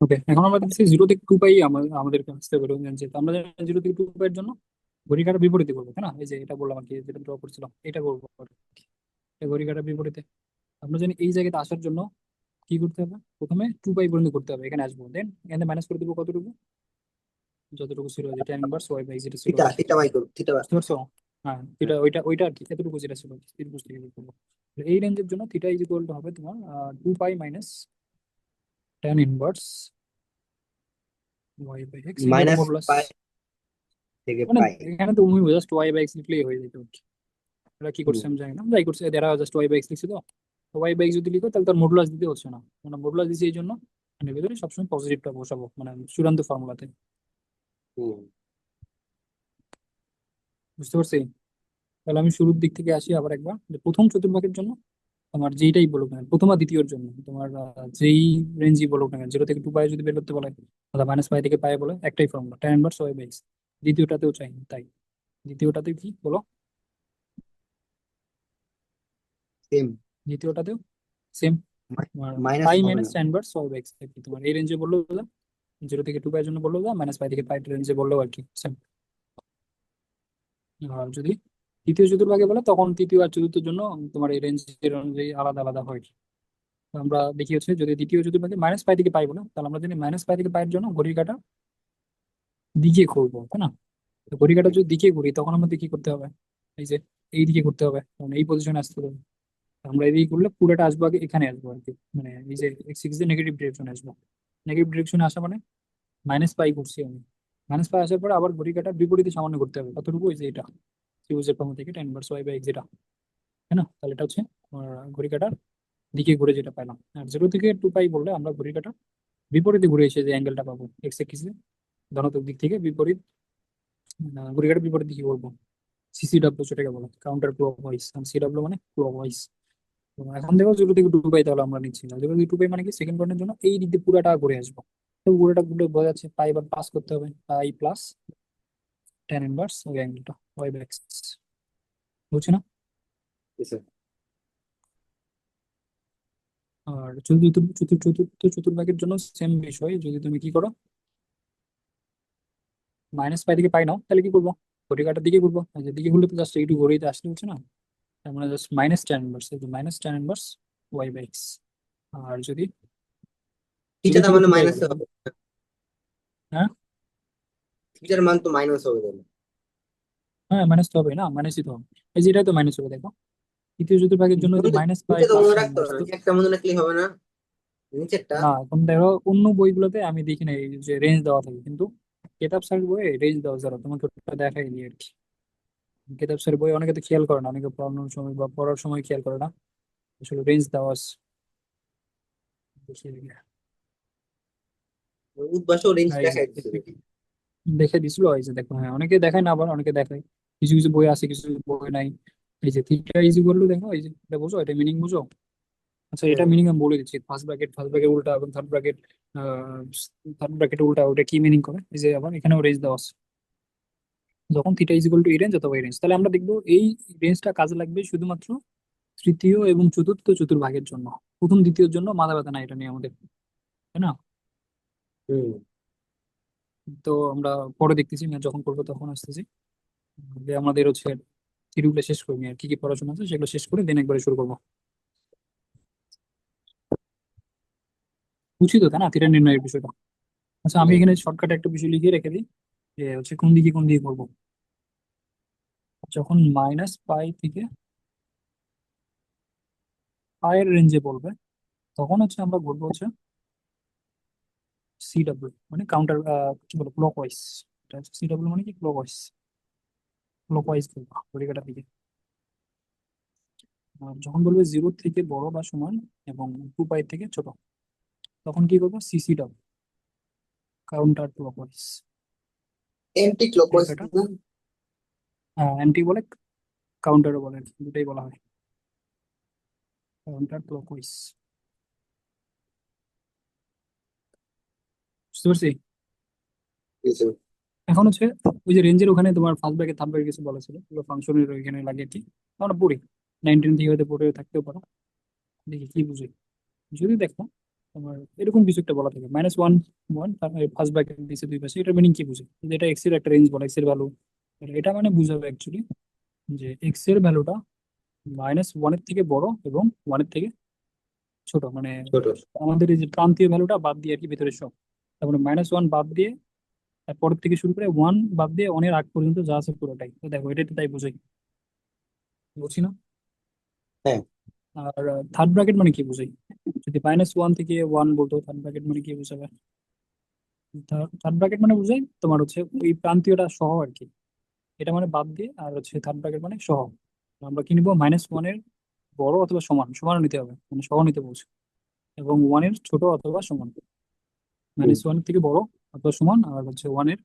ওকে, এখন আমরা দেখছি 0 থেকে 2 পাই আমাদেরকে আসতে পারে, যে আমরা 0 থেকে 2 পাই এর জন্য ঘড়ি কাঁটার বিপরীতে করবো, তাই না? এই যে এটা বললাম আর কি, যেটা ড্র করছিলাম এটা করবো আর কি। এই ঘড়ি কাঁটার বিপরীতে আমরা জানি এই জায়গাতে আসার জন্য কি করতে হবে, প্রথমে 2 পাই পর্যন্ত করতে হবে, এখানে আসবো, দেন এখানে মাইনাস করে দেবো কতটুকু, যতটুকু ছিল, যে tan ইনভার্স ওয়াই বাই যেটা ছিল থিটা আর কি। থিটা বাই করো থিটা বাই। বুঝতে পারছো? হ্যাঁ, হ্যাঁ। থিটা ওইটা ওইটা আর কি, এতটুকু যেটা ছিল ত্রিভুজ থেকে বের করবো। তো এই রেঞ্জের জন্য থিটা ইজ ইকুয়াল টু হবে তোমার 2 pi minus tan inverse Y by x into minus modulus. Pi থেকে মানে পাই। এখানে তো জাস্ট ওয়াই বাই এক্স লিখলেই হয়ে যেত আর কি। ওরা কি করছে হুম। আমি জানি না, যাই করছে এরা জাস্ট ওয়াই বাই এক্স লিখছে। তো ওয়াই বাই এক্স যদি লিখো তাহলে তার মডুলাস দিতে হচ্ছে না, মানে মডুলাস দিছি এই জন্য মানে ভেতরে সবসময় পজিটিভটা বসাবো, মানে চূড়ান্ত ফর্মুলাতে। হুম। বুঝতে পারছি? তাহলে আমি শুরুর দিক থেকে আসি আবার একবার, যে প্রথম চতুর্ভাগের জন্য তোমার যেইটাই বলুক না কেন, প্রথম আর দ্বিতীয়র জন্য তোমার যেই রেঞ্জই বলুক না কেন, 0 থেকে 2 পাই যদি বের করতে বলে অথবা -পাই থেকে পাই বলে, একটাই formula tan inverse Y by x. দ্বিতীয়টাতেও চাই তাই। দ্বিতীয়টাতে কি বলো? সেম। দ্বিতীয়টাতেও সেম। তোমার মাইনাস পাই হবে মাইনাস না। tan inverse Y by x তোমার এই রেঞ্জে বললো, 0 থেকে 2 পাইয়ের জন্য বললো, -পাই থেকে পাই রেঞ্জে বললো আর কি same। আর যদি তৃতীয় চতুর্ভাগে বলে তখন তৃতীয় আর চতুর্থের জন্য তোমার এই রেঞ্জের অনুযায়ী আলাদা আলাদা হয়। তো আমরা দেখি হচ্ছে যদি দ্বিতীয় চতুর্ভাগে -পাই থেকে পাই বলে, তাহলে আমরা জানি -পাই থেকে পাইয়ের জন্য ঘড়ির কাঁটা দিকে ঘুরবো, তাই না? তো ঘড়ি কাঁটা যদি দিকে ঘুরি তখন আমাদের কি করতে হবে, এই যে এই দিকে করতে হবে, কারণ এই পজিশনে আসতে হবে। তো আমরা এদিকে করলে পুরোটা আসবো আগে এখানে আসবো আর কি, মানে এই যে এক্স এক্স নেগেটিভ ডিরেকশনে আসবো। নেগেটিভ ডিরেকশনে আসা মানে -পাই ঘুরছি আমি, -পাই আসার পরে আবার ঘড়ি কাঁটার বিপরীতে সামান্য করতে হবে কতটুকু, ওই যে এটা ত্রিভুজের প্রথম থেকে tan inverse Y by X যেটা, তাই না? তাহলে এটা হচ্ছে ঘড়ি কাঁটার দিকে ঘুরে যেটা পেলাম। আর 0 থেকে 2 পাই বললে আমরা ঘড়ি কাঁটার বিপরীতে ঘুরে এসে যে অ্যাঙ্গেলটা পাবো এক্স এক্সিসে ধনাত্মক দিক থেকে বিপরীত, ঘড়ি কাঁটার বিপরীত দিকে করবো, সিসিডব্লিউ যেটাকে বলে কাউন্টার ক্লক ওয়াইজ, সিডব্লিউ মানে ক্লক ওয়াইজ। এখন দেখো 0 থেকে 2 পাই তাহলে আমরা নিচ্ছি না, 0 থেকে 2 পাই মানে কি সেকেন্ড পয়েন্টের জন্য এই দিক দিয়ে পুরাটা ঘুরে আসবো। তো পুরোটা ঘুরে বোঝা যাচ্ছে পাই বা পাস করতে হবে, পাই প্লাস tan ইনভার্স ওই অ্যাঙ্গেলটা ওয়াই বাই এক্স। বুঝছি না? Yes, sir. আর চতুর্থ চতুর্ভাগের জন্য সেম বিষয়, যদি তুমি কি করো -পাই থেকে পাই নাও তাহলে কি করবো, ঘড়ি কাঁটার দিকে ঘুরবো, আর যেদিকে ঘুরলে তো জাস্ট এইটু ঘড়িতে আসতে হচ্ছে না, তার মানে just -tan inverse Y by x. আর যদি জিরো থিটাটা থেকে মানে টু পাই মাইনাস বলে, হবে। হ্যাঁ থিটার মান তো মাইনাস হবে তাহলে। হ্যাঁ মাইনাস তো হবে না, মাইনাসই তো হবে। এই যে এটাই তো মাইনাস হবে দেখো, তৃতীয় চতুর্ভাগের জন্য যে -পাই দুইটা তো প্লাস মনে tan রাখতে ইনভার্স হবে, তো। নাকি একটা মনে রাখলেই হবে না? নিচেরটা। না, এখন দেখো অন্য বইগুলোতে আমি দেখি না এই যে রেঞ্জ দেওয়া থাকে, কিন্তু কেতাব স্যার বইয়ে রেঞ্জ দেওয়া যারা তোমাকে ওটা দেখাইনি আর কি। কেতাব স্যার বই অনেকে তো খেয়াল করে না, অনেকে পড়ানোর সময় বা পড়ার সময় খেয়াল করে না, আসলে রেঞ্জ দেওয়া আছে। দেখিয়ে দিই। উদ্ভাসও রেঞ্জ হ্যাঁ, এই যে দেখাই দিচ্ছে দেখি। দেখে দিছিল, এই যে দেখো, হ্যাঁ অনেকে দেখায় না, আবার অনেকে দেখায়। কিছু কিছু বই আছে, কিছু বই নাই। এই যে থিটা ইজি করলো দেখো, এই যে এটা বুঝো, এটা মিনিং বুঝো? আচ্ছা, এটা হ্যাঁ। মিনিং আমি বলে দিচ্ছি, ফার্স্ট ব্র্যাকেট উল্টা এবং থার্ড ব্র্যাকেট উল্টা, ওটা কি মিনিং করে, এই যে আবার এখানেও রেঞ্জ দেওয়া আছে। যখন থিটা ইজ ইকুয়াল টু এই রেঞ্জ অথবা এই রেঞ্জ, তাহলে আমরা দেখবো এই রেঞ্জটা কাজে লাগবে শুধুমাত্র তৃতীয় এবং চতুর্থ চতুর্ভাগের জন্য। প্রথম দ্বিতীয়র জন্য মাথা ব্যথা না এটা নিয়ে আমাদের, তাই না? হুম। তো আমরা পরে দেখতেছি না, যখন করবো তখন আসতেছি। যে আমাদের হচ্ছে থিওরিগুলো শেষ করি আর কি কি পড়াশোনা আছে সেগুলো শেষ করে দেন একবারে শুরু করবো। বুঝি তো, তাই না, থিটা নির্ণয়ের বিষয়টা? আচ্ছা, আমি হ্যাঁ। এখানে শর্টকাটে একটা বিষয় লিখে রেখে দিই, যে হচ্ছে কোন দিকে করবো। যখন -পাই থেকে পায়ের রেঞ্জে বলবে তখন হচ্ছে আমরা ঘুরবো হচ্ছে সিডব্লিউ মানে কাউন্টার, কি বলবো, ক্লক ওয়াইজ। সিডব্লিউ মানে কি, ক্লক ওয়াইজ ঘুরবো ঘড়িকাটার দিকে। আর যখন বলবে 0 থেকে বড় বা সমান এবং 2 পাই থেকে ছোট, তখন কি করবো, CCW counter clockwise. Anti clockwise এটা না? অ্যান্টি বলে, কাউন্টারও বলে, দুটাই বলা হয়, কাউন্টার ক্লক ওয়াইজ। বুঝতে পারছি? Yes, sir. এখন হচ্ছে ওই যে রেঞ্জের ওখানে তোমার ফার্স্ট ব্র্যাকেট থার্ড ব্র্যাকেট কিছু বলা ছিল, ওগুলো ফাংশনের ওইখানে লাগিয়ে কি আমরা পড়ি, 19 থেকে হয়তো পড়ে থাকতেও পারো। দেখি কি বুঝি। যদি দেখো তোমার এরকম কিছু একটা বলা থাকে -1 1, তারপরে ফার্স্ট ব্র্যাকেট দিয়েছে দুই পাশে, এটা মিনিং কি বুঝে? যে এটা এক্স এর একটা রেঞ্জ বলা, এক্স এর ভ্যালু, এটা মানে বুঝাবে অ্যাকচুয়ালি যে এক্স এর ভ্যালুটা -1 এর থেকে বড় এবং 1 এর থেকে ছোট, মানে ছোট। আমাদের এই যে প্রান্তীয় ভ্যালুটা বাদ দিয়ে আর কি, ভেতরে সব, তারপরে -1 বাদ দিয়ে, তারপর থেকে শুরু করে 1 বাদ দিয়ে অনেক আগ পর্যন্ত যা আছে পুরোটাই। তো দেখো এটা তো তাই বোঝাই, বুঝছি না? হ্যাঁ। আর থার্ড ব্র্যাকেট মানে কি বুঝাই? যদি -1 থেকে 1 বলতো, থার্ড ব্র্যাকেট মানে কি বুঝাবে? থার্ড ব্র্যাকেট মানে বুঝাই তোমার হচ্ছে ওই প্রান্তীয়টা সহ আর কি, এটা মানে বাদ দিয়ে, আর হচ্ছে থার্ড ব্র্যাকেট মানে সহ। আমরা কি নিবো? -1 এর বড় অথবা সমান, সমান নিতে হবে, মানে সহ নিতে বলছে, এবং 1 এর ছোট অথবা সমান। হুম। -1 এর থেকে বড় অথবা সমান, আর হচ্ছে 1 এর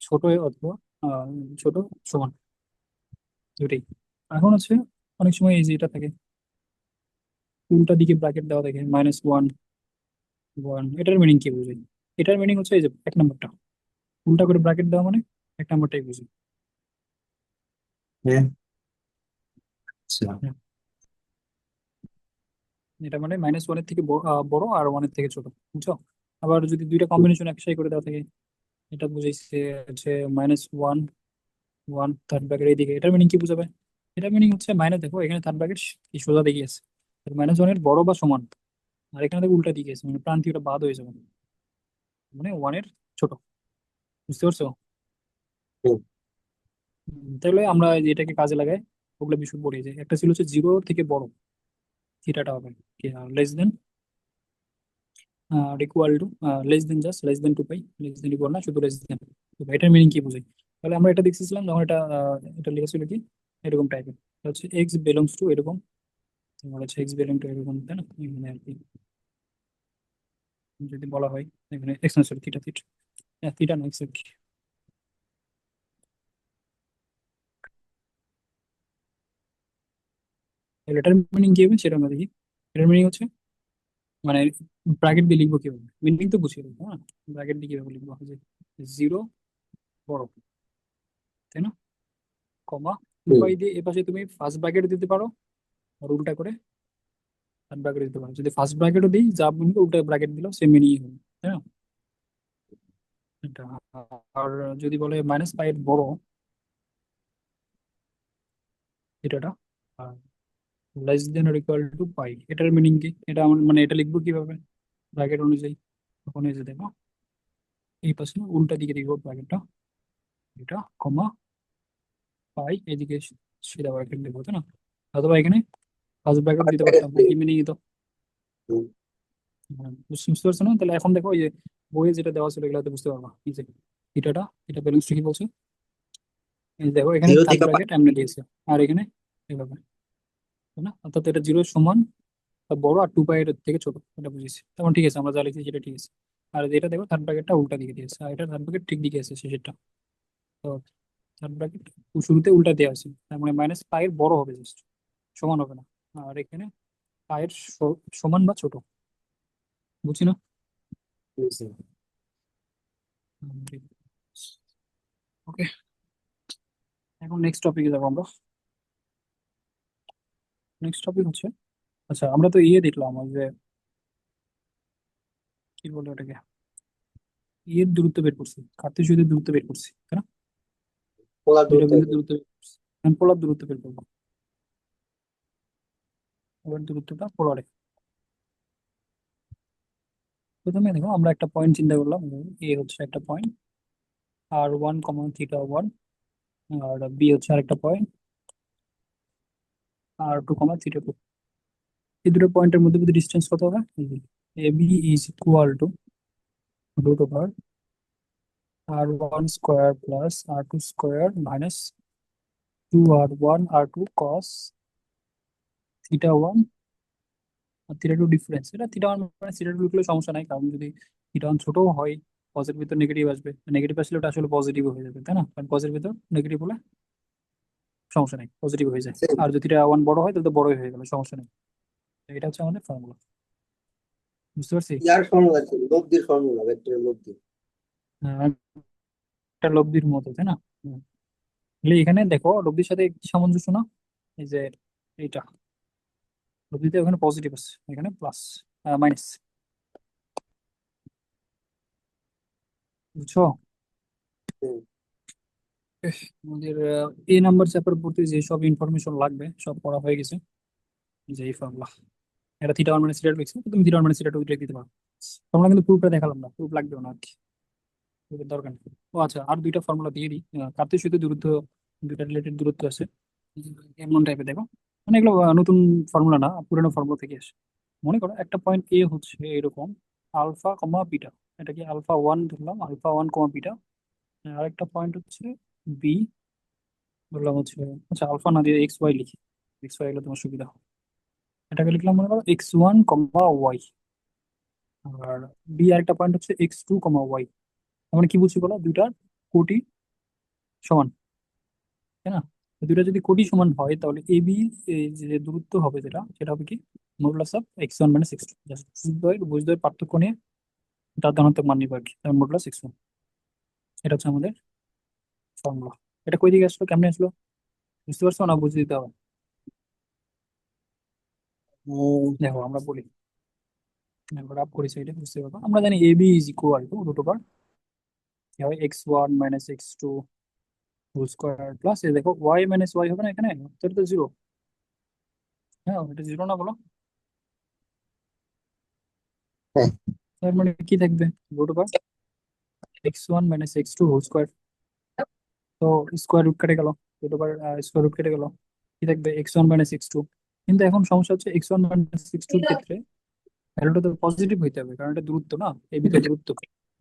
ছোট অথবা আহ, ছোট সমান, দুইটাই। এখন হচ্ছে অনেক সময় এই যে এটা থাকে, উল্টা দিকে ব্র্যাকেট দেওয়া থাকে, -1 1, এটার মিনিং কি বুঝি? এটার মিনিং হচ্ছে এই যে এক নম্বরটা, উল্টা করে ব্র্যাকেট দেওয়া মানে এক নম্বরটাই বুঝি। হ্যাঁ। আচ্ছা। হ্যাঁ, এটা মানে -1 এর থেকে বড় আর 1 এর থেকে ছোট, বুঝছো? আবার যদি দুইটা কম্বিনেশন একসাথে করে দেওয়া থাকে, এটা বুঝাইছে হচ্ছে -1 1, থার্ড ব্র্যাকেট এইদিকে, এটার মিনিং কি বুঝাবে? এটার মিনিং হচ্ছে মাইনাস, দেখো এখানে থার্ড ব্র্যাকেট কি সোজা দিকে আছে, -1 এর বড় বা সমান, আর এখানে দেখো উল্টা দিকে আছে, মানে প্রান্তীয়টা বাদ হয়ে যাবে, মানে 1 এর ছোট, বুঝতে পারছো? হুম। তাহলে আমরা এই যে এটাকে কাজে লাগাই, ওগুলো বিষয় পড়ে যায়। একটা ছিল হচ্ছে 0 থেকে বড়, থিটাটা হবে কি, less than or equal to, less than, just less than 2 pi, less than equal না, শুধু লেস দেন 2 পাই, এটার মিনিং কি বুঝাই? তাহলে আমরা এটা দেখতেছিলাম যখন এটা এটা লিখেছিল কি এরকম টাইপের, হচ্ছে এক্স বিলংস টু এরকম, তোমার হচ্ছে এক্স বিলং টু এরকম, তাই না? এখানে আর কি যদি বলা হয়, এখানে এক্স না, সরি, থিটা থিটা, থিটা না এক্স আর কি। তাহলে এটার মিনিং কি হবে সেটা আমরা দেখি। এটার মিনিং হচ্ছে মানে ব্র্যাকেট দিয়ে লিখবো কিভাবে, মিনিং তো বুঝিয়ে দেবো, হ্যাঁ। ব্র্যাকেট দিয়ে কিভাবে লিখবো, যে 0 বড়, তাই না, কমা, হুম। 2 পাই দিয়ে এপাশে তুমি ফার্স্ট ব্র্যাকেট দিতে পারো, আর উল্টা করে থার্ড ব্র্যাকেট দিতে পারো। যদি ফার্স্ট ব্র্যাকেটও দিই, যা বলবো উল্টা ব্র্যাকেট দিলেও সেম মিনিংই হবে, তাই না? এটা। আর যদি বলে -পাই এর বড়, এটাটা less than or equal to pi, এটার মিনিং কি? এটা মানে এটা লিখবো কিভাবে ব্র্যাকেট অনুযায়ী? তখন এই যে দেখো, এই পাশে উল্টা দিকে লিখবো ব্র্যাকেটটা, এটা কমা পাই, এদিকে সিধা ব্র্যাকেট দেবো, তাই না? অথবা এখানে ফার্স্ট ব্র্যাকেট দিতে পারতাম, একই মিনিং তো। হুম। বুঝতে পারছো না? তাহলে এখন দেখো এই যে বইয়ে যেটা দেওয়া ছিল এগুলো তো বুঝতে পারবা, এই যে এটাটা, এটা ব্যালেন্স কি বলছে, এই যে দেখো এখানে 0 থার্ড থেকে ব্র্যাকেট এমনি দিয়েছে, আর এখানে এভাবে, তাই না? অর্থাৎ এটা 0 সমান বা বড়, আর 2 পাই এর থেকে ছোট, এটা বুঝেছি। তখন ঠিক আছে, আমরা যা লিখছি সেটা ঠিক আছে। আর এটা দেখো থার্ড ব্র্যাকেটটা উল্টা দিকে দিয়েছে, আর এটা থার্ড ব্র্যাকেট ঠিক দিকে আছে শেষেরটা। তো থার্ড ব্র্যাকেট শুরুতে উল্টা দেওয়া আছে, তার মানে -পাই এর বড় হবে, জাস্ট সমান হবে না। আর এখানে পায়ের সমান বা ছোট, বুঝছি না? বুঝছি। ওকে, এখন নেক্সট টপিকে যাবো আমরা। নেক্সট টপিক হচ্ছে, আচ্ছা আমরা তো দেখলাম ওই যে কি বলে ওটাকে, দূরত্ব বের করছি, কার্তেশীয় দূরত্ব বের করছি, তাই না? পোলার দুইটা দূরত্ব বিন্দুর একদম। দূরত্ব বের করছি, এখন পোলার দূরত্ব বের করবো। এবার দূরত্বটা পোলারে, প্রথমে দেখো আমরা একটা পয়েন্ট চিন্তা করলাম, এ হচ্ছে একটা পয়েন্ট, r1, θ1, আর বি হচ্ছে আরেকটা পয়েন্ট, r2, θ2। এই দুটো পয়েন্টের মধ্যে মধ্যে ডিস্টেন্স কত হবে? A B is equal to √, r1 square plus r2 square minus 2r1 r2 cos θ1 আর θ2 ডিফারেন্স। এটা θ1 মানে θ2 লিখলে সমস্যা নাই, কারণ যদি θ1 ছোট হয়, পজিটিভ ভিতর নেগেটিভ আসবে, নেগেটিভ আসলে ওটা আসলে পজিটিভ হয়ে যাবে, তাই না? কারণ পজিটিভ ভিতর নেগেটিভ হলে সমস্যা নেই, পজিটিভ হয়ে যায়। সেম। আর যদি θ1 বড় হয় তাহলে তো বড়ই হয়ে গেল, সমস্যা নেই। তো এটা হচ্ছে আমাদের ফর্মুলা, বুঝতে পারছি? ইয়ার ফর্মুলা কি? লব্ধির ফর্মুলা, ভেক্টরের লব্ধি। আহ, একটা লব্ধির মতো, তাই না? তাহলে এখানে দেখো লব্ধির সাথে কি সামঞ্জস্য না, এই যে এইটা লব্ধিতে ওখানে পজিটিভ আছে, এখানে প্লাস মাইনাস, বুঝছো? হুম। আমাদের এই নাম্বার চ্যাপ্টার পড়তে যে সব ইনফরমেশন লাগবে সব পড়া হয়ে গেছে। যে এই ফর্মুলা, এটা theta one minus theta two তুমি theta one minus theta two দিতে পারো। তোমরা কিন্তু প্রুফটা দেখালাম না, প্রুফ লাগবেও না আর কি, proof এর দরকার নেই। ও আচ্ছা, আর দুইটা ফর্মুলা দিয়ে দিই। কার্তের সাথে দূরত্ব, দুইটা রিলেটেড দূরত্ব আছে এমন টাইপের, দেখো। মানে এগুলো নতুন ফর্মুলা না, পুরানো ফর্মুলা থেকে আসে। মনে করো একটা পয়েন্ট এ হচ্ছে এরকম, আলফা কমা বিটা, এটা কি আলফা ওয়ান ধরলাম, আলফা ওয়ান কমা বিটা। আরেকটা পয়েন্ট হচ্ছে বি, ধরলাম হচ্ছে, আচ্ছা আলফা না দিয়ে এক্স ওয়াই লিখি, এক্স ওয়াই হলে তোমার সুবিধা হবে। এটাকে লিখলাম মনে করো এক্স ওয়ান কমা ওয়াই। আর বি আরেকটা পয়েন্ট হচ্ছে এক্স টু কমা ওয়াই। আমরা কি বলছি বলো, দুইটার কোটি সমান, তাই না? তো দুইটা যদি কোটি সমান হয় তাহলে এ বি যে দূরত্ব হবে যেটা, সেটা হবে কি modulus of x one minus x two. Just বুঝদ্বয়ের পার্থক্য নিয়ে তার ধনাত্মক মান নিবে আর কি, তার মডুলাস এক্স ওয়ান। এটা হচ্ছে আমাদের ফর্মুলা। এটা কই দিকে আসলো, কেমনে আসলো, বুঝতে পারছো না বুঝে দিতে হবে? দেখো আমরা বলি, রাব করি সাইডে বুঝতে পারবো। আমরা জানি A B is equal to root over কি হয় x one minus x two whole square plus এ দেখো ওয়াই মাইনাস ওয়াই হবে না এখানে, উত্তর তো জিরো। হ্যাঁ এটা জিরো না বলো? হ্যাঁ। তার মানে কি থাকবে, root over X one minus x two whole square. তো স্কোয়ার রুট কেটে গেল, রুট ওভার স্কোয়ার রুট কেটে গেল, কি থাকবে X one minus x two. কিন্তু এখন সমস্যা হচ্ছে এক্স ওয়ান মাইনাস এক্স টুর ক্ষেত্রে ভ্যালুটা তো পজিটিভ হইতে হবে, কারণ এটা দূরত্ব না, এই ভিতরে দূরত্ব।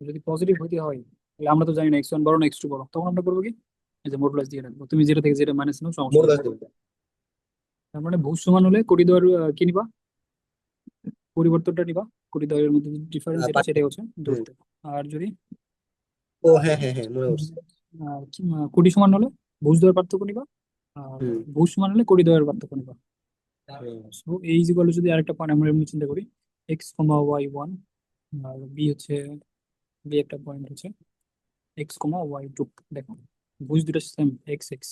যদি পজিটিভ হইতে হয় তাহলে আমরা তো জানি না এক্স ওয়ান বড় না এক্স টু বড়, তখন আমরা করবো কি, এই যে মডুলাস দিয়ে রাখবো। তুমি যেটা থেকে যেটা মাইনাস নাও সমস্যা নেই। মডুলাস দেবো। তার মানে ভুজ সমান হলে কোটি দেওয়ার কি নিবা, পরিবর্তনটা নিবা, কোটি দেওয়ার মধ্যে ডিফারেন্স যেটা সেটাই হচ্ছে হুম। দূরত্ব। আর যদি ও হ্যাঁ হ্যাঁ হ্যাঁ, মনে পড়ছে। কোটি সমান হলে ভুজ দেওয়ার পার্থক্য নিবা, আর হুম। ভুজ সমান হলে কোটি দেওয়ার পার্থক্য নিবা। হুম। সো এই ইকুয়াল যদি আরেকটা পয়েন্ট আমরা এমনি চিন্তা করি, এক্স কমা ওয়াই ওয়ান, আর বি হচ্ছে, বি একটা পয়েন্ট হচ্ছে এক্স কমা ওয়াই টু। দেখো ভুজ দুটো সেম এক্স এক্স,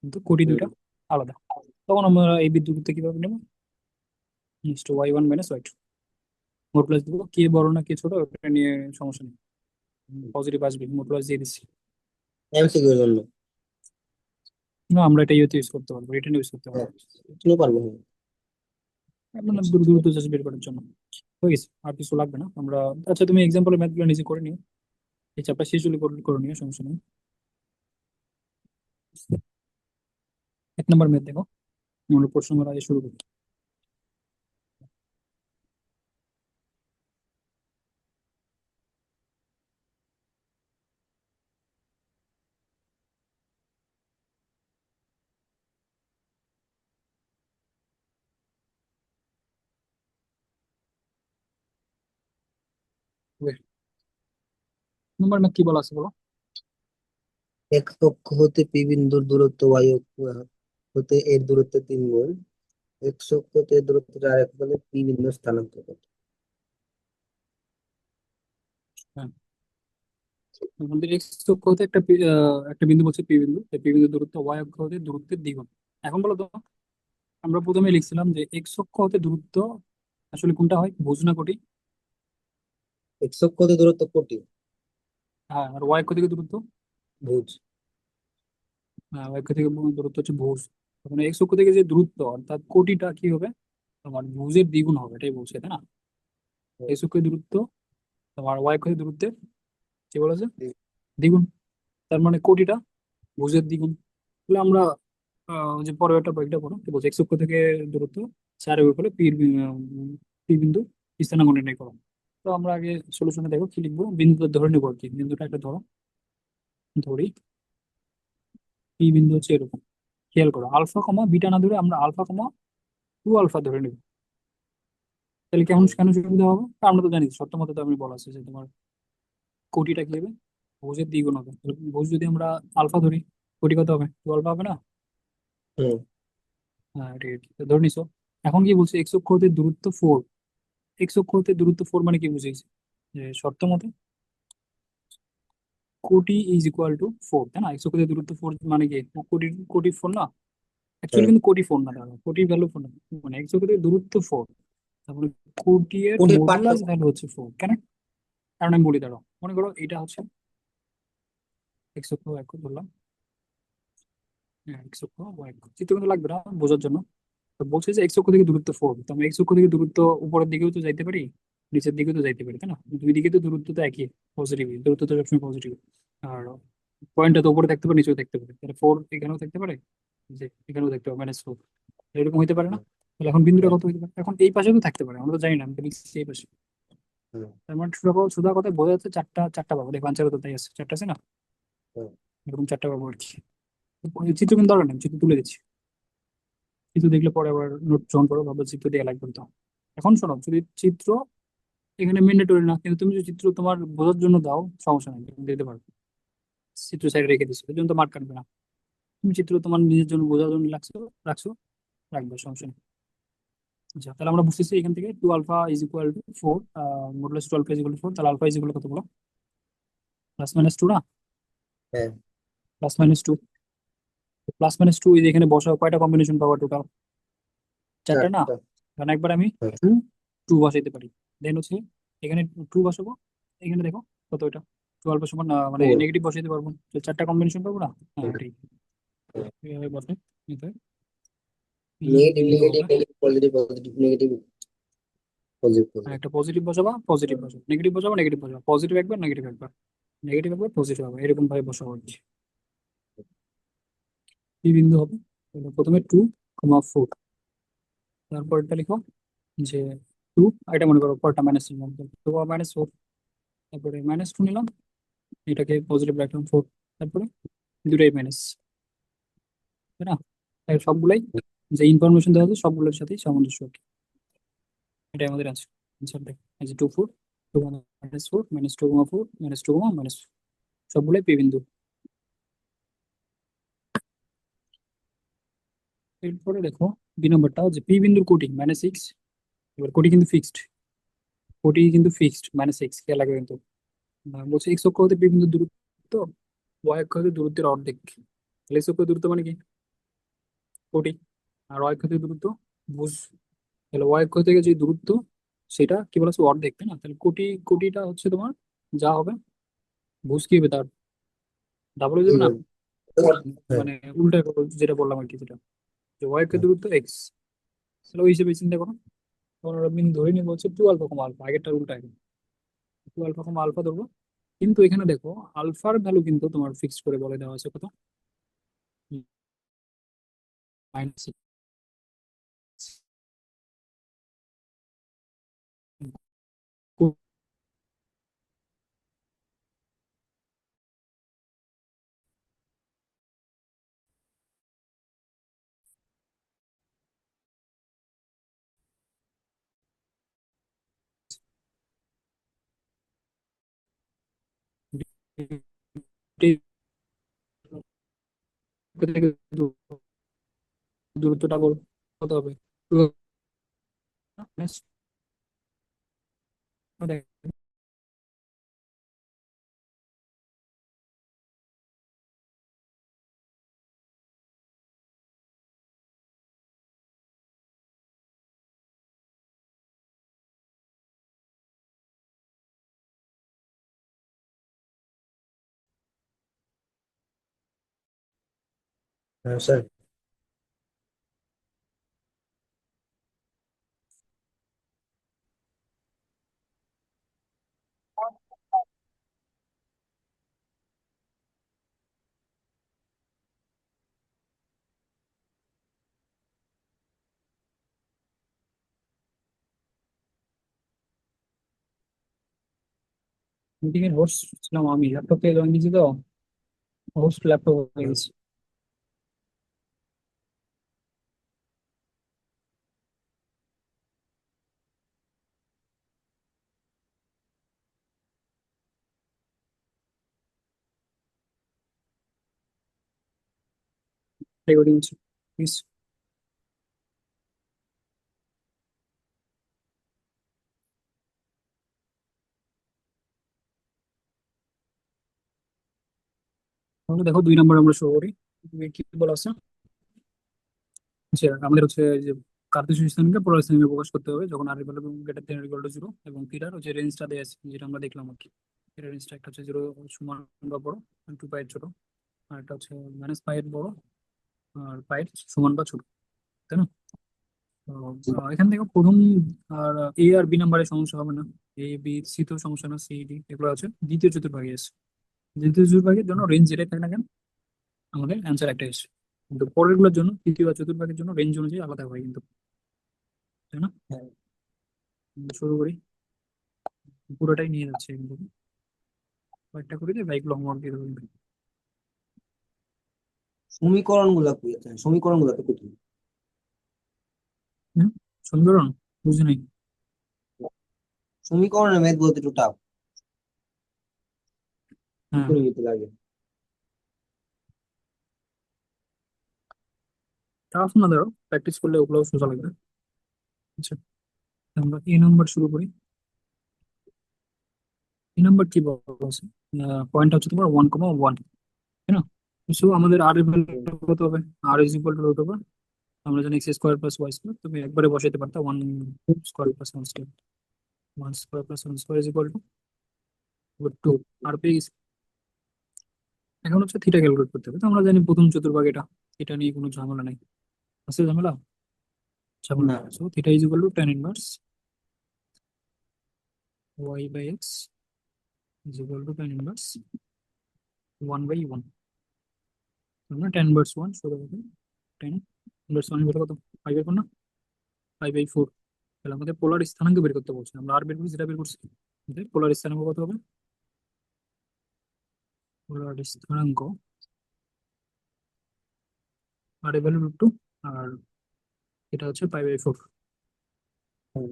কিন্তু কোটি হুম। দুইটা আলাদা। তখন আমরা এই বিদ্যুৎকে কিভাবে নেবো, next Y one minus Y two, মোট প্লাস দিব, কে বড় না কে ছোট ওটা নিয়ে সমস্যা নেই, পজিটিভ আসবে মোট প্লাস দিয়ে দিচ্ছি। এমসিকিউ এর জন্য। না আমরা এটা ইউজ করতে পারবো, রিটার্ন ইউজ করতে পারবো। হ্যাঁ, শুনে পারবো, হ্যাঁ। মানে দূর দূরত্ব চাষ বের করার জন্য হয়ে গেছে, আর কিছু লাগবে না আমরা। আচ্ছা তুমি এক্সাম্পলের ম্যাথগুলো নিজে করে নিও, এই চ্যাপ্টার শেষ হলে করে নিও, সমস্যা নেই। এক নম্বর ম্যাথ দেখো, আমরা প্রশ্ন করা আগে শুরু করি। নম্বর ম্যাথ কি বলা আছে বলো? এক অক্ষ হতে পি বিন্দুর দূরত্ব ওয়াই অক্ষ হতে এর দূরত্ব 3 গুণ, এক্স অক্ষ হতে এর দূরত্ব 4 হলে পি বিন্দুর স্থানাঙ্ক কত? হ্যাঁ, আমাদের এক্স অক্ষ হতে একটা বিন্দু বলছে পি বিন্দু, এই পি বিন্দুর দূরত্ব ওয়াই অক্ষ হতে দূরত্বের দ্বিগুণ। এখন বলো তো, আমরা প্রথমে লিখছিলাম যে এক্স অক্ষ হতে দূরত্ব আসলে কোনটা হয়, ভুজ না কোটি? এক্স অক্ষ হতে দূরত্ব কোটি। হ্যাঁ, আর ওয়াই অক্ষ থেকে দূরত্ব, ভুজ। হ্যাঁ ওয়াই অক্ষ থেকে দূরত্ব হচ্ছে ভুজ। তখন এক্স অক্ষ থেকে যে দূরত্ব অর্থাৎ কোটিটা কি হবে, তোমার ভুজের দ্বিগুণ হবে, এটাই বলছে তাই না? এক্স অক্ষের দূরত্ব তোমার ওয়াই অক্ষের দূরত্বের কি বলেছে, দ্বিগুণ। তার মানে কোটিটা ভুজের দ্বিগুণ। তাহলে আমরা যে পরের একটা বইটা পড়ো, কি বলছে এক্স অক্ষ থেকে দূরত্ব 4 হলে পি বিন্দু স্থানাঙ্ক নির্ণয় করো। তো আমরা আগে সলিউশনে দেখো কি লিখবো, বিন্দুটা ধরে নেবো আর কি, বিন্দুটা একটা ধরো, ধরি পি বিন্দু হচ্ছে এরকম। খেয়াল করো আলফা কমা বিটা না ধরে আমরা আলফা কমা টু আলফা ধরে নেবো। তাহলে কেমন কেন সুবিধা হবে, কারণ আমরা তো জানি শর্ত মতো তো আমি বলা আছে যে তোমার কোটিটা কি হবে, ভুজের দ্বিগুণ হবে। তাহলে ভুজ যদি আমরা আলফা ধরি, কোটি কত হবে, টু আলফা হবে না? হুম। হ্যাঁ ঠিক আছে, তো ধরে নিছো। এখন কি বলছে এক্স অক্ষ হতে দূরত্ব ফোর, এক্স অক্ষ হতে দূরত্ব ফোর মানে কি বুঝেছি, যে শর্ত মতে কোটি ইজ ইকুয়াল টু ফোর, তাই না? এক্স অক্ষ হতে দূরত্ব ফোর মানে কি, কোটি, কোটি ফোর না? অ্যাকচুয়ালি হ্যাঁ, কিন্তু কোটি ফোর না, দাঁড়াও কোটি ভ্যালু ফোর না, মানে এক্স অক্ষ থেকে দূরত্ব ফোর, তারপরে কোটি এর কোটির মডুলাস পার্থক্য। ভ্যালু হচ্ছে ফোর। কেন? কারণ আমি বলি, দাঁড়াও মনে করো এটা হচ্ছে এক্স অক্ষ y অক্ষ ধরলাম। হ্যাঁ, এক্স অক্ষ y অক্ষ চিত্র কিন্তু লাগবে না বোঝার জন্য। তো বলছে যে এক্স অক্ষ থেকে দূরত্ব 4, তো আমরা এক্স অক্ষ থেকে দূরত্ব উপরের দিকেও তো যাইতে পারি, নিচের দিকেও তো যাইতে পারি, তাই না? দুই দিকে তো দূরত্ব তো একই, পজিটিভ দূরত্ব তো সবসময় পজিটিভ। আর পয়েন্টটা তো উপরে থাকতে পারে, নিচেও থাকতে পারে, তাহলে 4 এখানেও থাকতে পারে, যে এখানেও থাকতে পারে -4, এরকম হইতে পারে না? হুম, তাহলে এখন বিন্দুটা হুম, কত হইতে পারে? এখন এই পাশেও তো থাকতে পারে, আমরা তো জানি না, আমি তো লিখছি এই পাশে। হুম, তার মানে সোজা কথা বোঝা যাচ্ছে চারটা চারটা পাবো, দেখো আনসারও তো তাই আছে, চারটা আছে না? হুম, এরকম চারটা পাবো আর কি। চিত্র কিন্তু দরকার নেই, চিত্র তুলে দিচ্ছি। চিত্র দেখলে পরে আবার নোট যখন করো ভাবো চিত্র দেওয়া লাগবে তো। এখন শোনো, যদি চিত্র এখানে ম্যান্ডেটরি না, কিন্তু তুমি যদি চিত্র তোমার বোঝার জন্য দাও, সমস্যা নেই, তুমি দিতে পারবে। চিত্র সাইডে রেখে দিচ্ছ, এই জন্য তো মার্ক কাটবে না। তুমি চিত্র তোমার নিজের জন্য বোঝার জন্য রাখছো, রাখছো, রাখবে, সমস্যা নেই। আচ্ছা, তাহলে আমরা বুঝতেছি এখান থেকে 2α = 4, মডুলাস 2α = 4, তাহলে আলফা ইজ ইকুয়াল কত বলো? +-2 না? হ্যাঁ, +-2, +-2 এই যে এখানে বসাও, কয়টা কম্বিনেশন পাবো টোটাল? চারটা না? চারটা। কারণ একবার আমি হ্যাঁ, টু টু বসাইতে পারি, দেন হচ্ছে এখানে টু বসাবো, এখানে দেখো কত এটা, 12 সমান মানে 4। নেগেটিভ বসাইতে পারবো, তো চারটা কম্বিনেশন পাবো না? হ্যাঁ এটাই, এইভাবে বসে নিতে হয়। পি নেগেটিভ বিন্দু নেগেটিভ হবে, negative positive positive negative positive আর পজিটিভ। একটা পজিটিভ বসাবা, পজিটিভ বসাবো, নেগেটিভ বসাবো, নেগেটিভ বসাবো, পজিটিভ একবার, নেগেটিভ একবার, নেগেটিভ একবার, পজিটিভ হবে, এরকম ভাবে বসাবো আর কি। পি বিন্দু হবে, তাহলে প্রথমে 2, 4, তারপর এটা লিখো যে 2, এটা মনে করো পরটা মাইনাস নিলাম, 2, -4, তারপরে -2 নিলাম, এটাকে পজিটিভ রাখলাম 4, তারপরে দুটাই মাইনাস, তাই না? তাই সবগুলাই যে ইনফরমেশন দেওয়া আছে সবগুলোর সাথেই সামঞ্জস্য আর কি। এটাই আমাদের আনসার। আনসার দেখ, এই যে 2, 4, 2, -4, -2, 4, -2, সবগুলোই পি বিন্দু। এরপরে দেখো 2 নম্বরটা, যে পি বিন্দুর কোটি -6, এবার কোটি কিন্তু ফিক্সড, কোটি কিন্তু ফিক্সড -6, খেয়াল রাখবে কিন্তু। বলছে এক্স অক্ষ হতে পি বিন্দুর দূরত্ব ওয়াই অক্ষ হতে দূরত্বের অর্ধেক, তাহলে এক্স অক্ষ দূরত্ব মানে কি? কোটি। আর ওয়াই অক্ষ থেকে দূরত্ব ভুজ, তাহলে ওয়াই অক্ষ থেকে যে দূরত্ব সেটা কি বলেছে? অর্ধেক, তাই না? তাহলে কোটি, কোটিটা হচ্ছে তোমার যা হবে, ভুজ কি হবে তার ডাবল হয়ে যাবে না? হ্যাঁ, মানে উল্টা করো, যেটা বললাম আর কি, যেটা যে ওয়াই অক্ষের দূরত্ব এক্স, তাহলে ওই হিসেবে চিন্তা করো। তখন ওরা বিন্দু ধরে নিয়ে বলছে 2α, আগেরটার উল্টা, 2α, ধরবো। কিন্তু এখানে দেখো আলফার ভ্যালু কিন্তু তোমার ফিক্সড করে বলে দেওয়া আছে কত, -6। দূরত্বটা বল কত হবে? হ্যাঁ স্যার। মিটিং এর হোস্ট ছিলাম আমি, ল্যাপটপ থেকে জয়েন দিয়েছি তো, হোস্ট ল্যাপটপ হয়ে হুম, গেছে। রেকর্ডিং হচ্ছে, প্লিজ। তাহলে দেখো 2 নম্বর আমরা শুরু করি। তুমি কি বলা আছে যে আমাদের হচ্ছে যে কার্তেশীয় স্থানকে পোলার স্থানে প্রকাশ করতে হবে যখন r equal to greater than equal to 0, এবং থিটার হচ্ছে রেঞ্জটা দেওয়া আছে যেটা আমরা দেখলাম আর কি। এটা রেঞ্জটা একটা হচ্ছে 0 সমান বা বড়, 2 পাই ছোট, আর একটা হচ্ছে -পাই বড়, আর পাই সমান বা ছোট, তাই না? তো এখান থেকে প্রথম আর এ আর বি নাম্বারের সমস্যা হবে না, এ বি সি তো সমস্যা না, সি ডি এগুলো আছে। দ্বিতীয় চতুর্ভাগে এসে দ্বিতীয় চতুর্ভাগের জন্য রেঞ্জ যেটাই থাকে না কেন, আমাদের অ্যান্সার একটাই এসে, কিন্তু পরের গুলোর জন্য তৃতীয় আর চতুর্ভাগের জন্য রেঞ্জ অনুযায়ী আলাদা হয় কিন্তু, তাই না? হ্যাঁ। শুরু করি, পুরোটাই নিয়ে যাচ্ছে কিন্তু, কয়েকটা করে দিয়ে বাইক লং ওয়ার্ক দিয়ে দেবো কিন্তু। সমীকরণ গুলা কি আছে, সমীকরণ গুলা তো কঠিন। হুম, সমীকরণ বুঝি নাই। সমীকরণের ম্যাথ বলতে একটু টাফ, কি হ্যাঁ, করে নিতে লাগে। টাফ না, ধরো প্র্যাকটিস করলে ওগুলো সোজা লাগবে। আচ্ছা, আমরা এ নাম্বার শুরু করি। এ নাম্বার কি বলছে, পয়েন্ট হচ্ছে তোমার 1,1, তাই না? সো আমাদের আর এর হুম, ভ্যালু কত হবে? R is equal to root over, আমরা জানি x² + y², তুমি একবারে বসাইতে পারতা 1² + 1², 1² + 1² ইজ ইকুয়াল টু √2। হুম, আর পেয়ে গেছি। এখন হচ্ছে থিটা ক্যালকুলেট করতে হবে, তো আমরা জানি প্রথম চতুর্ভাগ এটা, এটা নিয়ে কোনো ঝামেলা নাই। আছে ঝামেলা? ঝামেলা না। নেই। So theta is equal two tan inverse y/x is equal two tan inverse 1/1। আমরা tan ইনভার্স 1 শুরু করবো, tan ইনভার্স 1 কত? 5 বের কর না, 5/4। তাহলে আমাদের পোলার স্থানাঙ্ক বের করতে বলছে, আমরা আর বের করছি, যেটা বের করছি পোলার স্থানাঙ্ক কত হবে? পোলার স্থানাঙ্ক আর এর ভ্যালু √2, আর এটা হচ্ছে 5/4। হুম,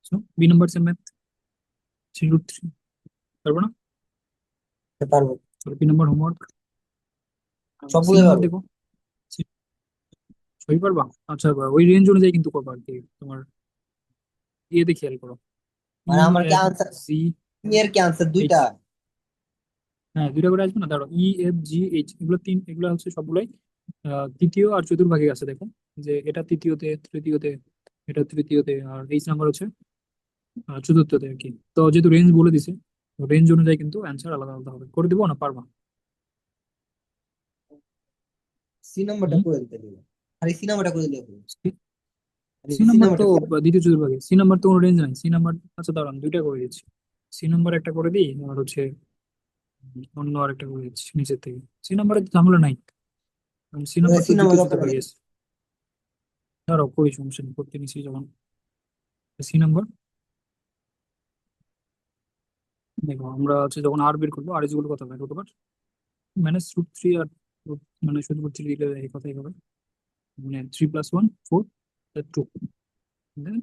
so B number same math, 3√3, পারবো না? পারবো। চলো বি নাম্বার হোমওয়ার্ক। সি সবগুলোই নাম্বার পারবো। দেখো, সই পারবা? আচ্ছা, ওই রেঞ্জ অনুযায়ী কিন্তু করবা আর কি, তোমার ইয়েতে খেয়াল করো, ই মানে আমার কি এফ আনসার, জি এর কি আনসার এইচ। দুইটা? হ্যাঁ, দুইটা করে আসবে না, ধরো ই এফ জি এইচ, এগুলো এগুলো হচ্ছে সবগুলোই তৃতীয় আর চতুর্ভাগে আছে, দেখো যে এটা তৃতীয়তে, তৃতীয়তে, এটা তৃতীয়তে, আর এইচ নাম্বার হচ্ছে চতুর্থতে আর কি। তো যেহেতু রেঞ্জ বলে দিছে, রেঞ্জ অনুযায়ী কিন্তু অ্যান্সার আলাদা আলাদা হবে। করে দিবো না, পারবা? সি নাম্বারটা হুম, করে দিতে দিবে, খালি সি নাম্বারটা করে দিলে হবে। আমি সি সি নাম্বার তো নাম্বারটা দ্বিতীয় চতুর্ভাগে, সি নাম্বার তো কোনো রেঞ্জ নাই, সি নাম্বার। আচ্ছা দাঁড়ান, দুইটা করে দিচ্ছি। সি নাম্বার একটা করে দিই, আর হচ্ছে অন্য আরেকটা করে দিচ্ছি নিচের থেকে। সি নাম্বারের ঝামেলা নাই, কারণ সি নাম্বার সি তো নাম্বার দ্বিতীয় দরকার নেই। চতুর্ভাগে আছে। দাঁড়াও, করি, সমস্যা নেই, করতে নিচ্ছি যখন। সি নাম্বার দেখো, আমরা হচ্ছে যখন আর বের করবো, আর ইজ কত হবে? √, -√3, আর মানে শুধু 3 দিলে এই কথাই হবে, মানে 3 + 1 4, 2। দেন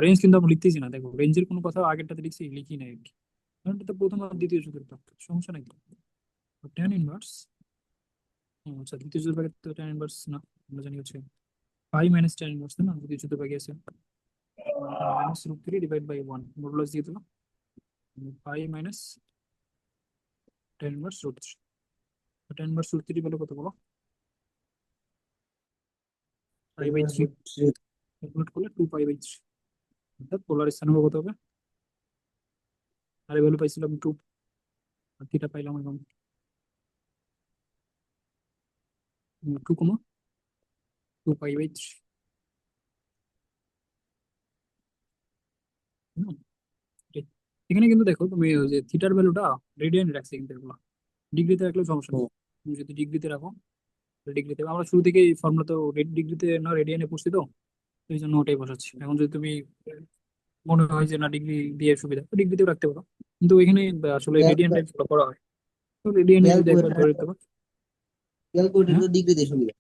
রেঞ্জ কিন্তু আমরা লিখতেছি না, দেখো রেঞ্জের কোনো কথা আগেরটাতে লিখছি, লিখি নাই আর কি, কারণ এটা তো প্রথম আর দ্বিতীয় চতুর্ভাগ, সমস্যা নাই তো। ট্যান ইনভার্স, আচ্ছা দ্বিতীয় চতুর্ভাগের তো ট্যান ইনভার্স না, আমরা জানি হচ্ছে 5 - tan ইনভার্স, তাই না? দ্বিতীয় চতুর্ভাগে আছে -√3/1, মডুলাস দিয়ে দিলাম, 5 - tan ইনভার্স √3। tan ইনভার্স √3 বলে কত বলো? 5/3, ক্যালকুলেট করলে 2π/3, অর্থাৎ পোলার স্থানাঙ্ক কত হবে? আর ভ্যালু পাইছিলাম 2, আর থিটা পাইলাম এবং 2,2π/3। এখানে কিন্তু দেখো তুমি ওই যে থিটার ভ্যালুটা রেডিয়ান রাখছি, কিন্তু এগুলো ডিগ্রিতে রাখলেও সমস্যা নেই। তুমি যদি ডিগ্রিতে রাখো, ডিগ্রিতে আমরা শুরু থেকে এই ফর্মুলা তো ডিগ্রিতে না রেডিয়ানে পড়ছি, তো এই জন্য ওটাই বসাচ্ছি। এখন যদি তুমি মনে হয় যে না ডিগ্রি দিয়ে সুবিধা, তো ডিগ্রিতেও রাখতে পারো, কিন্তু এখানে আসলে রেডিয়ানটাই ফলো করা হয়, তো রেডিয়ানে যদি একবার ধরে দিতে পারো। হ্যাঁ, ক্যালকুলেটর ডিগ্রিতে সুবিধা,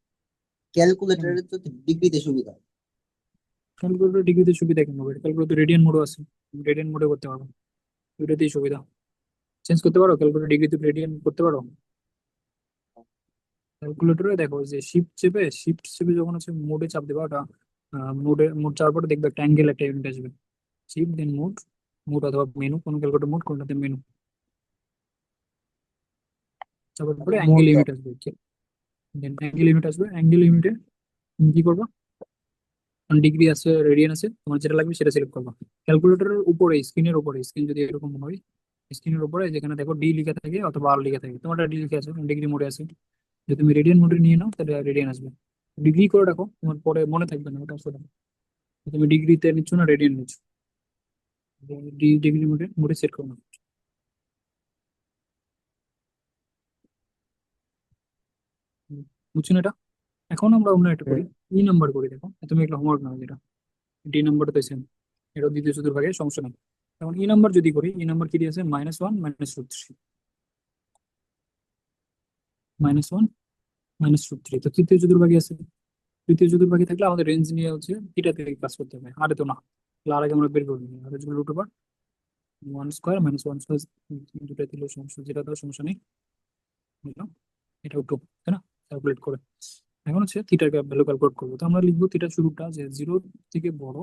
ক্যালকুলেটরের তো ডিগ্রিতে সুবিধা। ক্যালকুলেটর ডিগ্রিতে সুবিধা কেন হবে? ক্যালকুলেটর রেডিয়ান মোডও আছে, রেডিয়ান মোডে করতে পারো, দুইটাতেই সুবিধা। চেঞ্জ করতে পারো, ক্যালকুলেটর ডিগ্রিতে রেডিয়ান করতে পারো। ক্যালকুলেটরে দেখো যে শিফট চেপে যখন হচ্ছে মোডে চাপ দেবা, ওটা মোড চাপার পরে দেখবে একটা অ্যাঙ্গেল, একটা ইউনিট আসবে। শিফট দেন মোড, মোড অথবা মেনু, কোন ক্যালকুলেটর মোড, কোনটাতে মেনু, চাপার পরে মোট অ্যাঙ্গেল ইউনিট আসবে। দেন অ্যাঙ্গেল ইউনিট আসবে, অ্যাঙ্গেল ইউনিটে তুমি কি করবা? ডিগ্রি আছে, রেডিয়ান আছে, তোমার যেটা লাগবে সেটা সিলেক্ট করবা। ক্যালকুলেটরের উপরে, স্ক্রিনের উপরে, স্ক্রিন যদি এরকম হয়, স্ক্রিনের উপরে যেখানে দেখো ডি লিখে থাকে অথবা আর লিখে থাকে, তোমারটা ডি লিখে আছে, ডিগ্রি মোডে আছে। যদি তুমি রেডিয়ান মোডে নিয়ে নাও তাহলে রেডিয়ান আসবে। ডিগ্রি করে রাখো, তোমার পরে মনে থাকবে না ওটা আসলে। তুমি ডিগ্রিতে নিচ্ছ না রেডিয়ান নিচ্ছ, ডিগ্রি মোডে মোডে সেট করো না। হুম, বুঝছো না এটা? এখন আমরা অন্য একটা হুম। করি, ই নাম্বার করি। দেখো তুমি একটা হোমওয়ার্ক নাও, যেটা ডি নাম্বারটা তো সেম, এটা দ্বিতীয় চতুর্ভাগে সমস্যা নেই। এখন ই নাম্বার যদি করি, ই নাম্বার কি দিয়েছে? -1 -√3, -1 -√3। তো তৃতীয় চতুর্ভাগে আছে, তৃতীয় চতুর্ভাগে থাকলে আমাদের রেঞ্জ নিয়ে হচ্ছে থিটা থেকে কাজ করতে হবে, আরে তো না। তাহলে আর আগে আমরা বের করে নিই, আর হচ্ছে √1² -1², দুটা দিলেও সমস্যা, যেটা তো সমস্যা নেই, বুঝলাম। এটাও টু, তাই না? ক্যালকুলেট করে এখন হচ্ছে থিটার ভ্যালু ক্যালকুলেট করবো। তো আমরা লিখবো থিটার শুরুটা যে 0 থেকে বড়,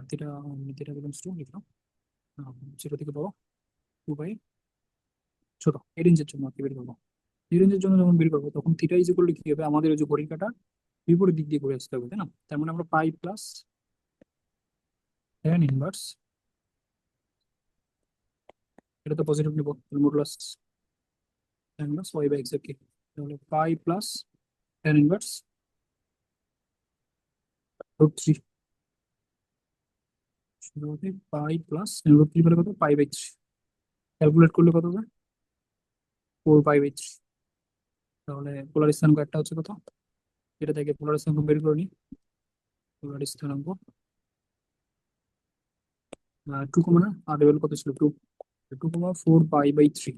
থিটা, থিটা বিলংস টু লিখলাম 0 থেকে বড় 2 বাই ছোট, এই রেঞ্জের জন্য আর কি বের করবো। এই রেঞ্জের জন্য যখন বের করবো তখন থিটা ইজ ইকুয়াল টু কি হবে? আমাদের ওই যে ঘড়ির কাঁটার বিপরীত দিক দিয়ে ঘুরে আসতে হবে, তাই না? তার মানে আমরা পাই প্লাস tan ইনভার্স, এটা তো পজিটিভ নিবো, modulus tan inverse Y by X এর কি, তাহলে পাই প্লাস tan ইনভার্স √3, শুধুমাত্র পাই প্লাস √3 পেলে কত? পাই/3। ক্যালকুলেট করলে কত হবে? 4 পাই/3। তাহলে পোলার স্থানাঙ্ক একটা হচ্ছে কত? এটা থেকে পোলার স্থানাঙ্ক বের করে নিই। পোলার স্থানাঙ্ক 2 আর লেভেল কত ছিল? 2.4 পাই/3।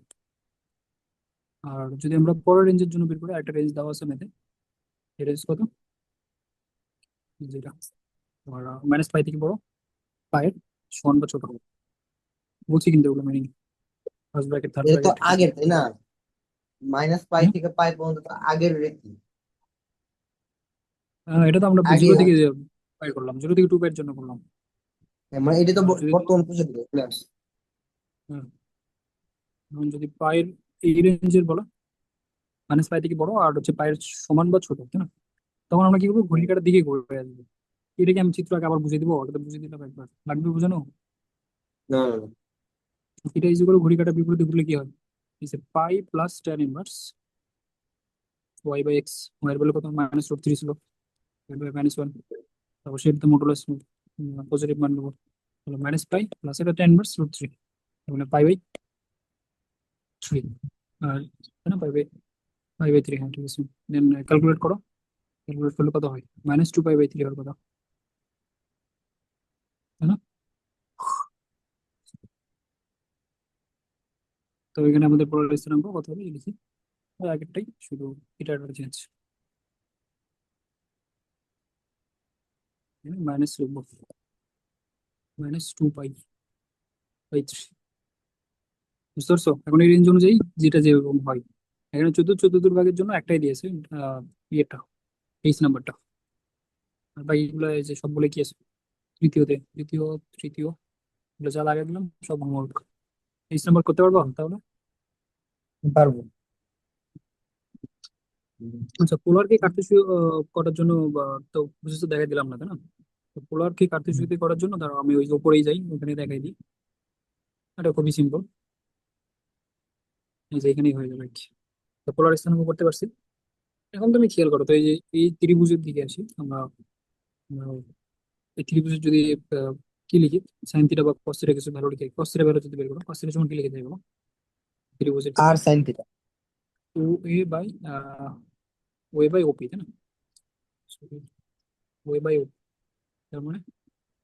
আর যদি আমরা পরের রেঞ্জের জন্য বের করি, একটা রেঞ্জ দেওয়া আছে মেথে, এই রেঞ্জ কত? যেটা আর -পাই থেকে বড়, পায়ের সমান বা ছোট, বলছি কিন্তু ওগুলো মিনিং, ফার্স্ট ব্র্যাকেট থার্ড এটা তো ব্র্যাকেট কি কি। আগের, তাই না? -পাই হুম? থেকে পাই পর্যন্ত তো আগের রেখি। এটা তো আমরা আগে 0 থেকে পাই করলাম, 0 থেকে 2 পাইয়ের জন্য করলাম। মানে এটা তো আর যদি বর্তমান প্রসিদ্ধ ক্লাস। হ্যাঁ, এখন যদি পায়ের এই রেঞ্জের বলো, -পাই থেকে বড় আর হচ্ছে পায়ের সমান বা ছোট, তাই না? তখন আমরা কি করবো? ঘড়ির কাঁটার দিকে ঘুরে আসবো। এটাকে আমি চিত্র আগে আবার বুঝিয়ে দিবো, ওটা তো বুঝিয়ে দিলাম একবার, লাগবে বোঝানো? না, না, না। এটা ইজ করে ঘড়ি কাঁটার বিপরীতে ঘুরলে কি হয়? ইসে pi plus tan inverse y by x. Y এর ভ্যালু কত? -√3 ছিল, -1। তারপর সেটা তো মডুলাস পজিটিভ মান নেবো, তাহলে -পাই প্লাস এটা tan ইনভার্স √3, মানে পাই/3। আর তাই না, পাই/3, হ্যাঁ ঠিক আছে। দেন ক্যালকুলেট করো, ক্যালকুলেট করলে কত হয়? -2 পাই/3 হওয়ার কথা, তাই না? তো এখানে আমাদের পোলার স্থানাঙ্ক কত হবে লিখি, ওই আগেরটাই, শুধু এটা চেঞ্জ, মাইনাস লিখবো, -2 পাই/3। বুঝতে পারছো? এখন এই রেঞ্জ অনুযায়ী যেটা যেরকম হয়, এখানে চতুর্ভাগের জন্য একটাই দিয়েছে, ইয়েটা, তেইশ নাম্বারটা। আর বাকিগুলো এই যে সবগুলো কি আছে তৃতীয়তে, দ্বিতীয়, তৃতীয়, এগুলো যা লাগিয়ে দিলাম সব হোমওয়ার্ক। 23 নাম্বার করতে পারবো তাহলে? পারবো। হুম। আচ্ছা, পোলারকে কার্তেশীয় করার জন্য তো বুঝেছো, দেখাই দিলাম না, তাই না? তো পোলারকে কার্তেশীয়তে করার জন্য ধরো আমি ওই যে উপরেই যাই, ওখানে দেখাই দিই। এটা খুবই সিম্পল, এই যে এখানেই হয়ে যাবে আর কি। তো পোলার স্থানাঙ্ক করতে পারছি। এখন তুমি খেয়াল করো তো, এই যে এই ত্রিভুজের দিকে আসি আমরা। আহ, এই ত্রিভুজের যদি আহ, কি লিখি, সাইন থিটা বা কস থিটা কিছু ভ্যালু লিখে, কস থিটা ভ্যালু যদি বের করো, কস থিটা সমান কি লিখে দেবো ত্রিভুজের আর ক্ষেত্রে? Sine theta. ও A by way by OP, তাই না? ওয়ে বাই ওপি, তার মানে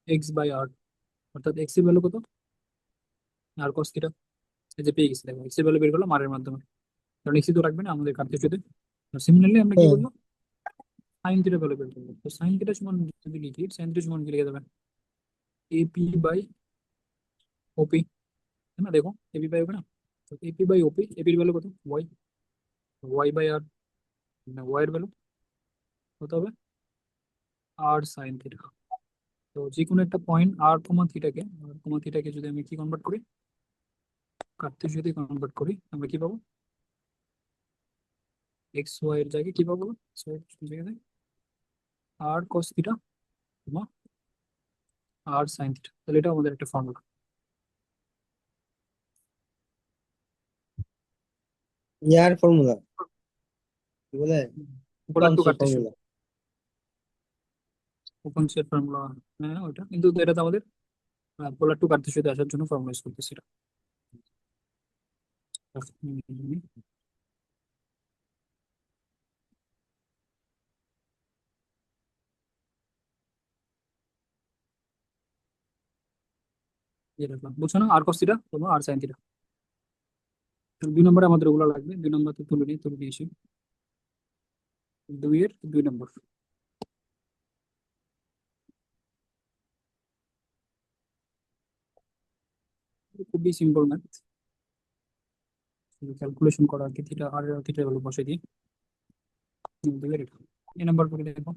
x/r, অর্থাৎ এক্স এর ভ্যালু কত? আর কস থিটা, এই যে পেয়ে গেছি, দেখো এক্স এর ভ্যালু বের করলাম আর এর মাধ্যমে, কারণ এক্স তো রাখবে না আমাদের কার্তেশিওতে। সিমিলারলি আমরা কি হ্যাঁ। করবো? সাইন থিটা ভ্যালু বের করবো। তো সাইন থিটা সমান যদি লিখি, সাইন থিটা সমান কি লিখে দেবে? AP/OP, তাই না? দেখো AP/OP না, তো AP/OP, এপির ভ্যালু কত? ওয়াই, ওয়াই/আর, মানে ওয়াই এর ভ্যালু কত হবে? আর সাইন থিটা। তো যে কোনো একটা পয়েন্ট আর থিটাকে যদি আমি কি কনভার্ট করি, কার্তেশিয়াতে কনভার্ট করি, আমরা কি পাবো? XY এর জায়গায় কি পাবো? XY এর জায়গায় আর কস থিটা, আর সাইন থিটা, তাহলে এটা আমাদের একটা ফর্মুলা। ইয়ার ফর্মুলা কি বলে? পোলার টু উপাংশের কার্তেশীয়, ফর্মুলা। উপাংশের ফর্মুলা। হ্যাঁ ওইটা, কিন্তু এটা তো আমাদের পোলার টু কার্তেশীয়তে আসার জন্য ফর্মুলা ইউজ করতেছি এটা। দিয়ে রাখলাম, বুঝছো না? আর কস থিটা তোমার আর সাইন থিটা। 2 নম্বরে আমাদের ওগুলো লাগবে, 2 নম্বর তো তুলে দিয়েছি। 2 এর 2 নম্বর। খুবই সিম্পল ম্যাথ, ক্যালকুলেশন করা আর কি, থিটা আর থিটা ভ্যালু বসে দিই। 2 এর এটা এই নাম্বার করে দেখো,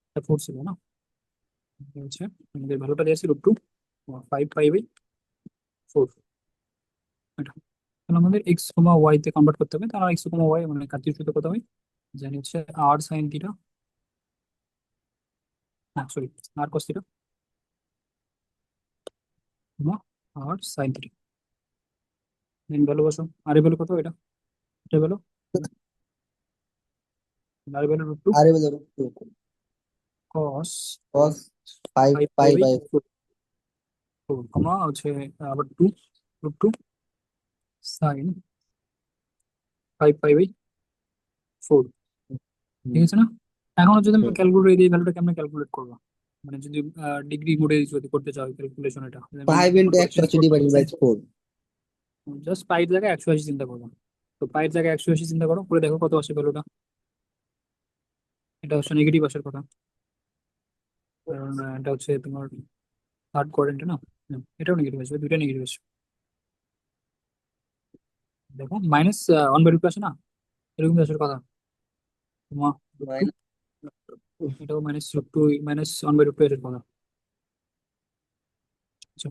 এটা 4 ছিল না? এটা হচ্ছে আমাদের ভ্যালুটা দিয়েছি √2 5 পাই/4 এটা। তাহলে আমাদের এক্স কমা ওয়াই তে কনভার্ট করতে হবে, তাহলে এক্স কমা ওয়াই মানে কার্তিক সূত্র কত হয় জানি, হচ্ছে আর সাইন থিটা, না সরি, আর কস থিটা কমা আর সাইন থিটা। মেন ভ্যালু বসো, আর এর ভ্যালু কত এটা, এটা ভ্যালু, আর ভ্যালু √2 আরে বলে √2 কস cos 5 ফাইভ পাই পাই বাই বাই ফোর কমা হচ্ছে আবার √2 সাইন 5 পাই/4। ঠিক আছে না? এখন যদি আমি ক্যালকুলেট এই ভ্যালুটা কেমনে ক্যালকুলেট করবো, মানে যদি ডিগ্রি মোডে যদি করতে চাই ক্যালকুলেশন, এটা আমি 5 ইন্টু কোনটা চেঞ্জ 180 করবো, ডিভাইডেড বাই 4। জাস্ট পাইয়ের জায়গায় 180 চিন্তা করবো। তো পাইয়ের জায়গায় 180 চিন্তা করো, করে দেখো কত আসে ভ্যালুটা। এটা হচ্ছে নেগেটিভ আসার কথা, কারণ এটা হচ্ছে তোমার থার্ড কোয়াড্রেন্টে না। এটাও নেগেটিভ আসবে, দুইটা নেগেটিভ আসবে। দেখো -1/2 আসে না, এরকম আসার কথা তোমার √2, মাইনাস এটাও -√2 -1/2 আসার কথা। আচ্ছা,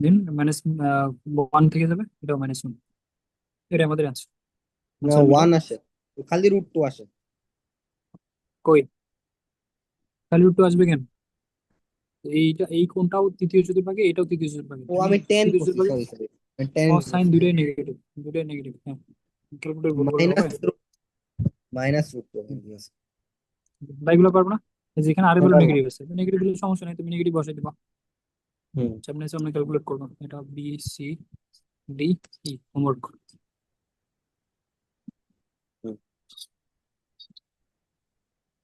দেন -1 থেকে যাবে, এটাও -1, এটা আমাদের অ্যান্সার। না অ্যান্সার মিলে 1 আসে, খালি √2 আসে। কই, তাহলে √2 আসবে কেন? এইটা এই কোনটাও তৃতীয় চতুর্ভাগে, এটাও তৃতীয় চতুর্ভাগে, ও তুমি আমি 10 তৃতীয় করছি, চতুর্ভাগে সরি সরি, আমি 10 কস সাইন করছি। দুইটাই নেগেটিভ, দুইটাই নেগেটিভ। হ্যাঁ, ক্যালকুলেটর ভুল করলে হবে? মাইনাস মাইনাস √2 হয়ে গেছে। বাইগুলো পারবো না, যেখানে আরে হ্যাঁ, ভ্যালু পারবো। নেগেটিভ আছে, নেগেটিভ হলে সমস্যা নেই, তুমি নেগেটিভ বসাই দিবা। হুম সামনে সামনে ক্যালকুলেট করবো, এটা BC D E হোমওয়ার্ক। হুম।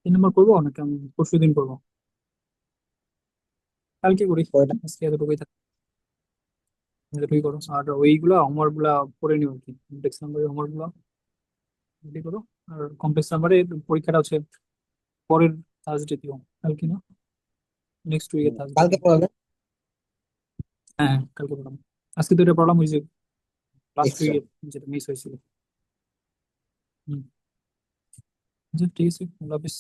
3 নম্বর করবো নাকি আমি পরশু দিন করবো? কালকে করি, কয়টা? আজকে এতটুকুই থাক, এতটুকুই করো। আর ওইগুলা হোমওয়ার্ক গুলা করে নিও আর কি, কমপ্লেক্স নাম্বারের হোমওয়ার্ক গুলা রেডি করো। আর কমপ্লেক্স নাম্বারের পরীক্ষাটা হচ্ছে পরের থার্সডে দিও, কালকে না, নেক্সট উইকের থার্সডে কালকে দিও। পড়াবে হ্যাঁ হ্যাঁ, কালকে পড়াবো। আজকে তো এটা প্রবলেম হয়েছে, লাস্ট এক্সট্রা। উইকে যেটা মিস হয়েছিল। হুম, আচ্ছা, ঠিক আছে, আল্লাহ হাফিজ।